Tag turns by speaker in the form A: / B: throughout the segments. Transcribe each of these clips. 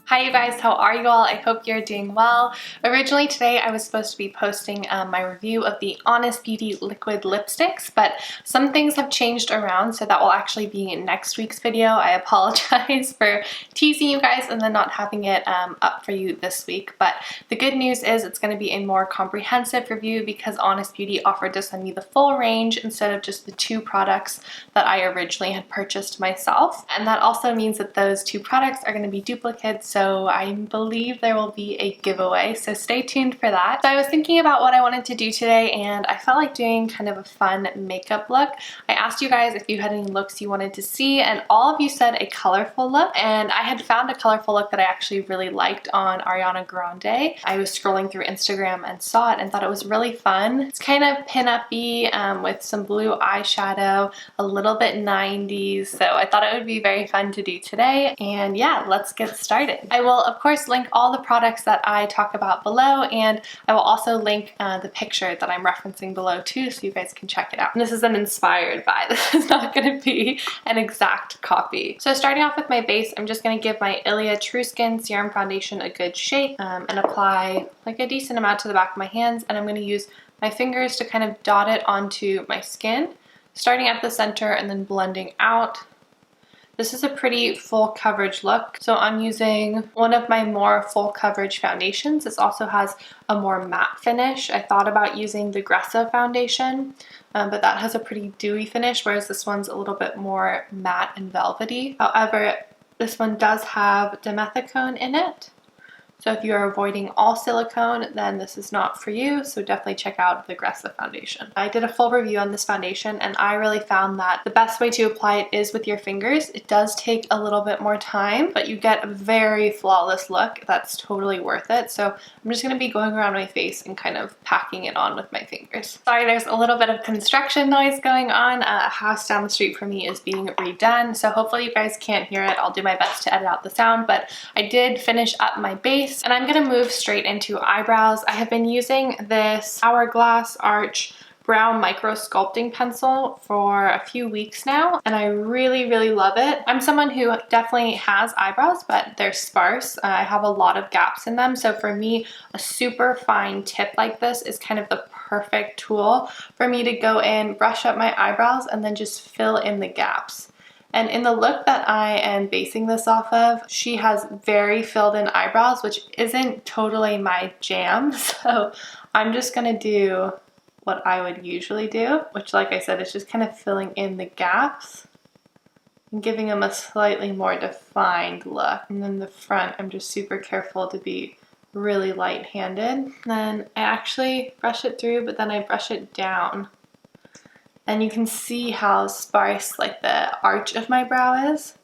A: Hi you guys, how are you all? I hope you're doing well. Originally today I was supposed to be posting my review of the Honest Beauty liquid lipsticks, but some things have changed around, so that will actually be in next week's video. I apologize for teasing you guys and then not having it up for you this week, but the good news is it's going to be a more comprehensive review because Honest Beauty offered to send me the full range instead of just the 2 products that I originally had purchased myself. And that also means that those 2 products are going to be duplicates, so I believe there will be a giveaway, so stay tuned for that. So I was thinking about what I wanted to do today and I felt like doing kind of a fun makeup look. I asked you guys if you had any looks you wanted to see and all of you said a colorful look, and I had found a colorful look that I actually really liked on Ariana Grande. I was scrolling through Instagram and saw it and thought it was really fun. It's kind of pin-up-y with some blue eyeshadow, a little bit 90s, so I thought it would be very fun to do today. And yeah, let's get started. I will of course link all the products that I talk about below, and I will also link the picture that I'm referencing below too, so you guys can check it out. And this is an inspired by. This is not going to be an exact copy. So starting off with my base, I'm just going to give my Ilia True Skin Serum Foundation a good shake and apply like a decent amount to the back of my hands, and I'm going to use my fingers to kind of dot it onto my skin, starting at the center and then blending out. This is a pretty full coverage look, so I'm using one of my more full coverage foundations. This also has a more matte finish. I thought about using the Aggressive foundation, but that has a pretty dewy finish, whereas this one's a little bit more matte and velvety. However, this one does have dimethicone in it. So if you're avoiding all silicone, then this is not for you, so definitely check out the Aggressive foundation. I did a full review on this foundation and I really found that the best way to apply it is with your fingers. It does take a little bit more time, but you get a very flawless look that's totally worth it. So I'm just going to be going around my face and kind of packing it on with my fingers. Sorry, there's a little bit of construction noise going on. A house down the street from me is being redone, so hopefully you guys can't hear it. I'll do my best to edit out the sound, but I did finish up my base. And I'm going to move straight into eyebrows. I have been using this Hourglass Arch brown micro sculpting pencil for a few weeks now, and I really love it. I'm someone who definitely has eyebrows, but they're sparse. I have a lot of gaps in them, so for me a super fine tip like this is kind of the perfect tool for me to go in, brush up my eyebrows, and then just fill in the gaps. And in the look that I am basing this off of, she has very filled in eyebrows, which isn't totally my jam. So I'm just gonna do what I would usually do, which like I said, is just kind of filling in the gaps and giving them a slightly more defined look. And then the front, I'm just super careful to be really light-handed. Then I actually brush it through, but then I brush it down. And you can see how sparse like the arch of my brow is.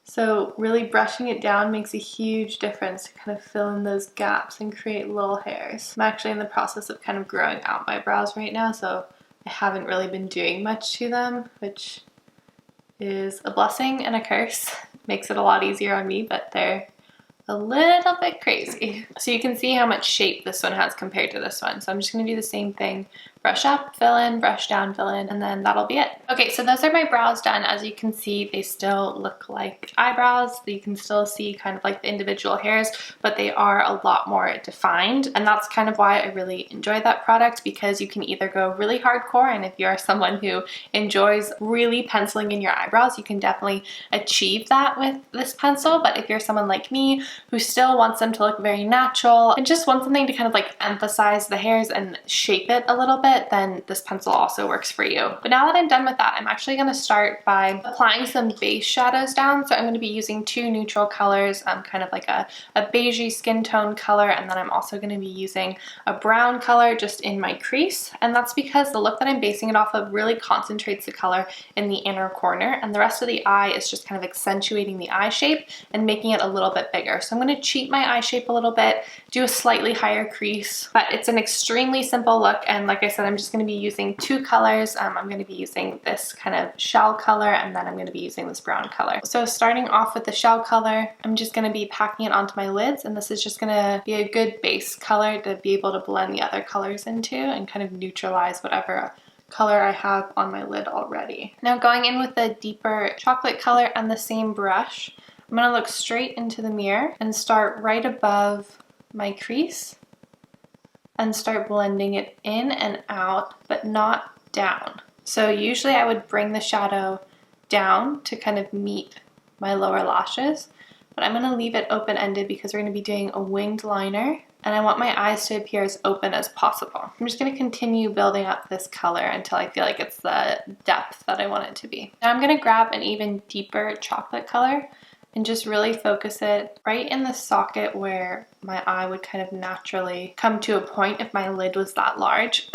A: So really brushing it down makes a huge difference to kind of fill in those gaps and create little hairs. I'm actually in the process of kind of growing out my brows right now, so I haven't really been doing much to them, which is a blessing and a curse. Makes it a lot easier on me, but they're a little bit crazy. So you can see how much shape this one has compared to this one. So I'm just going to do the same thing. Brush up, fill in, brush down, fill in, and then that'll be it. Okay, so those are my brows done. As you can see, they still look like eyebrows. You can still see kind of like the individual hairs, but they are a lot more defined. And that's kind of why I really enjoy that product, because you can either go really hardcore, and if you're someone who enjoys really penciling in your eyebrows, you can definitely achieve that with this pencil. But if you're someone like me who still wants them to look very natural and just wants something to kind of like emphasize the hairs and shape it a little bit, then this pencil also works for you. But now that I'm done with that, I'm actually going to start by applying some base shadows down. So I'm going to be using 2 neutral colors, kind of like a beigey skin tone color, and then I'm also going to be using a brown color just in my crease. And that's because the look that I'm basing it off of really concentrates the color in the inner corner, and the rest of the eye is just kind of accentuating the eye shape and making it a little bit bigger. So I'm going to cheat my eye shape a little bit, do a slightly higher crease, but it's an extremely simple look. And like I said, I'm just going to be using 2 colors. I'm going to be using this kind of shell color, and then I'm going to be using this brown color. So starting off with the shell color, I'm just going to be packing it onto my lids, and this is just going to be a good base color to be able to blend the other colors into and kind of neutralize whatever color I have on my lid already. Now going in with a deeper chocolate color and the same brush, I'm going to look straight into the mirror and start right above my crease and start blending it in and out, but not down. So usually I would bring the shadow down to kind of meet my lower lashes, but I'm going to leave it open-ended because we're going to be doing a winged liner and I want my eyes to appear as open as possible. I'm just going to continue building up this color until I feel like it's the depth that I want it to be. Now I'm going to grab an even deeper chocolate color and just really focus it right in the socket where my eye would kind of naturally come to a point if my lid was that large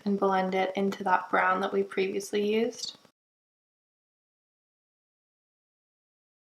A: and blend it into that brown that we previously used.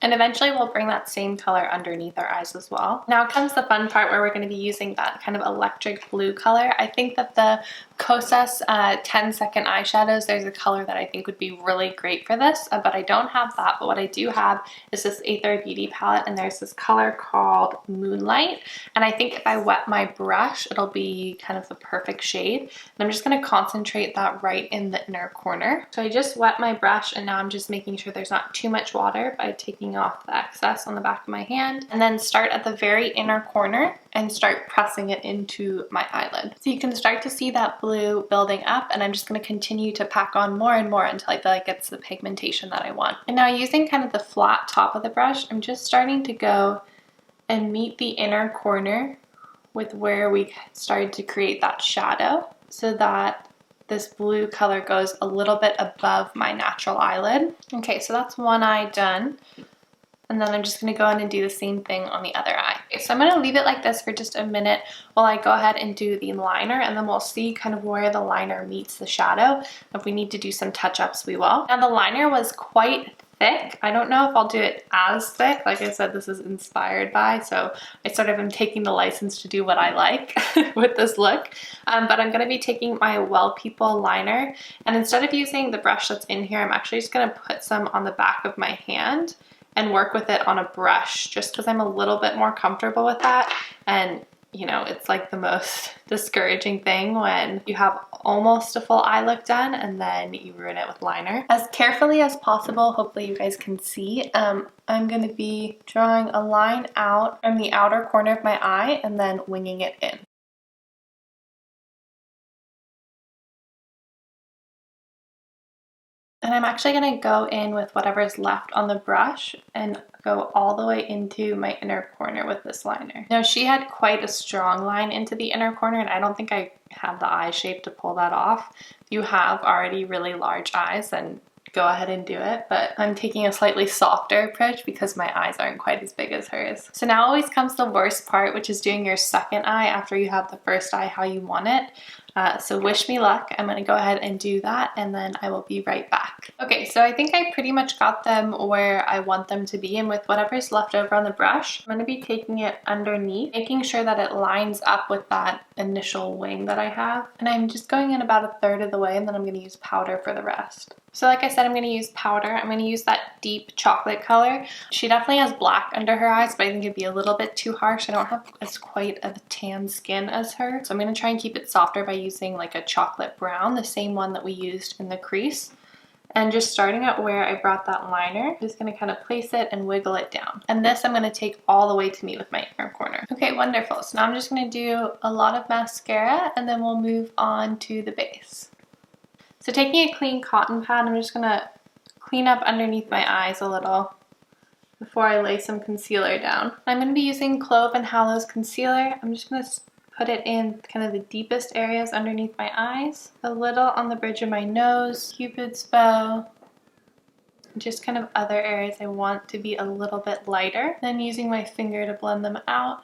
A: And eventually we'll bring that same color underneath our eyes as well. Now comes the fun part where we're going to be using that kind of electric blue color. I think that the Kosas 10-second eyeshadows, there's a color that I think would be really great for this, but I don't have that. But what I do have is this Aether Beauty palette, and there's this color called Moonlight. And I think if I wet my brush, it'll be kind of the perfect shade. And I'm just going to concentrate that right in the inner corner. So I just wet my brush, and now I'm just making sure there's not too much water by taking off the excess on the back of my hand, and then start at the very inner corner and start pressing it into my eyelid. So you can start to see that blue building up, and I'm just going to continue to pack on more and more until I feel like it's the pigmentation that I want. And now using kind of the flat top of the brush, I'm just starting to go and meet the inner corner with where we started to create that shadow so that this blue color goes a little bit above my natural eyelid. Okay, so that's one eye done. And then I'm just going to go in and do the same thing on the other eye. Okay, so I'm going to leave it like this for just a minute while I go ahead and do the liner, and then we'll see kind of where the liner meets the shadow. If we need to do some touch-ups, we will. Now the liner was quite thick. I don't know if I'll do it as thick. Like I said, this is inspired by, so I sort of am taking the license to do what I like with this look. But I'm going to be taking my Well People liner, and instead of using the brush that's in here, I'm actually just going to put some on the back of my hand and work with it on a brush, just because I'm a little bit more comfortable with that. And you know, it's like the most discouraging thing when you have almost a full eye look done and then you ruin it with liner. As carefully as possible, hopefully you guys can see, I'm going to be drawing a line out from the outer corner of my eye and then winging it in. And I'm actually going to go in with whatever's left on the brush and go all the way into my inner corner with this liner. Now she had quite a strong line into the inner corner, and I don't think I have the eye shape to pull that off. If you have already really large eyes, then go ahead and do it, but I'm taking a slightly softer approach because my eyes aren't quite as big as hers. So now always comes the worst part, which is doing your second eye after you have the first eye how you want it. So wish me luck. I'm going to go ahead and do that, and then I will be right back. Okay, so I think I pretty much got them where I want them to be, and with whatever's left over on the brush, I'm going to be taking it underneath, making sure that it lines up with that initial wing that I have. And I'm just going in about 1/3 of the way, and then I'm going to use powder for the rest. So like I said, I'm going to use powder. I'm going to use that deep chocolate color. She definitely has black under her eyes, but I think it'd be a little bit too harsh. I don't have as quite a tan skin as her. So I'm going to try and keep it softer by using like a chocolate brown, the same one that we used in the crease. And just starting at where I brought that liner, I'm just going to kind of place it and wiggle it down. And this I'm going to take all the way to meet with my inner corner. Okay, wonderful. So now I'm just going to do a lot of mascara, and then we'll move on to the base. So taking a clean cotton pad, I'm just going to clean up underneath my eyes a little before I lay some concealer down. I'm going to be using Clove and Hallows concealer. I'm just going to put it in kind of the deepest areas underneath my eyes, a little on the bridge of my nose, Cupid's bow, just kind of other areas I want to be a little bit lighter. Then using my finger to blend them out.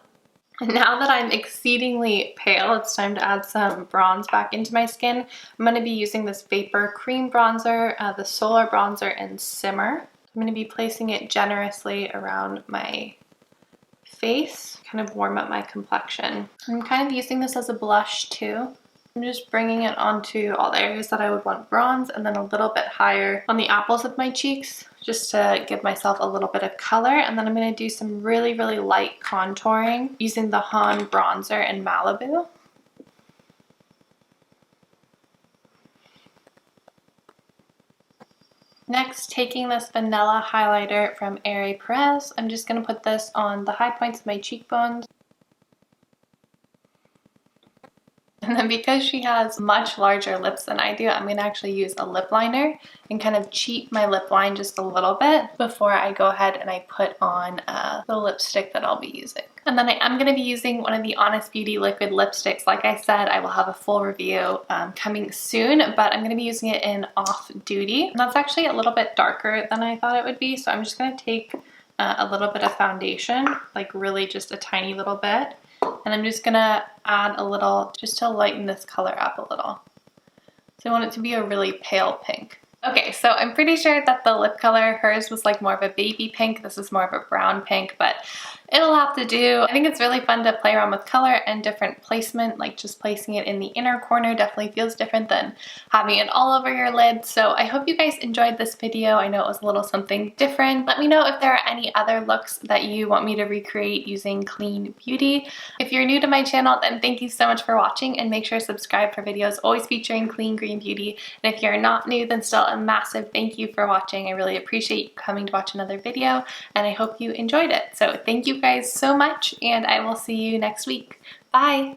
A: And now that I'm exceedingly pale, it's time to add some bronze back into my skin. I'm going to be using this Vapor Cream Bronzer, the Solar Bronzer in Simmer. I'm going to be placing it generously around my face, kind of warm up my complexion. I'm kind of using this as a blush too. I'm just bringing it onto all the areas that I would want bronze, and then a little bit higher on the apples of my cheeks, just to give myself a little bit of color. And then I'm going to do some really, really light contouring using the Han Bronzer in Malibu. Next, taking this vanilla highlighter from Aerie Perez, I'm just going to put this on the high points of my cheekbones. And then because she has much larger lips than I do, I'm going to actually use a lip liner and kind of cheat my lip line just a little bit before I go ahead and I put on the lipstick that I'll be using. And then I am going to be using one of the Honest Beauty liquid lipsticks. Like I said, I will have a full review coming soon, but I'm going to be using it in Off Duty. And that's actually a little bit darker than I thought it would be, so I'm just going to take a little bit of foundation, like really just a tiny little bit. And I'm just gonna add a little just to lighten this color up a little. So I want it to be a really pale pink. Okay, so I'm pretty sure that the lip color, hers was like more of a baby pink. This is more of a brown pink, but it'll have to do. I think it's really fun to play around with color and different placement, like just placing it in the inner corner definitely feels different than having it all over your lid. So I hope you guys enjoyed this video. I know it was a little something different. Let me know if there are any other looks that you want me to recreate using clean beauty. If you're new to my channel, then thank you so much for watching, and make sure to subscribe for videos always featuring clean green beauty. And if you're not new, then still a massive thank you for watching. I really appreciate you coming to watch another video, and I hope you enjoyed it. So thank you guys so much, and I will see you next week. Bye!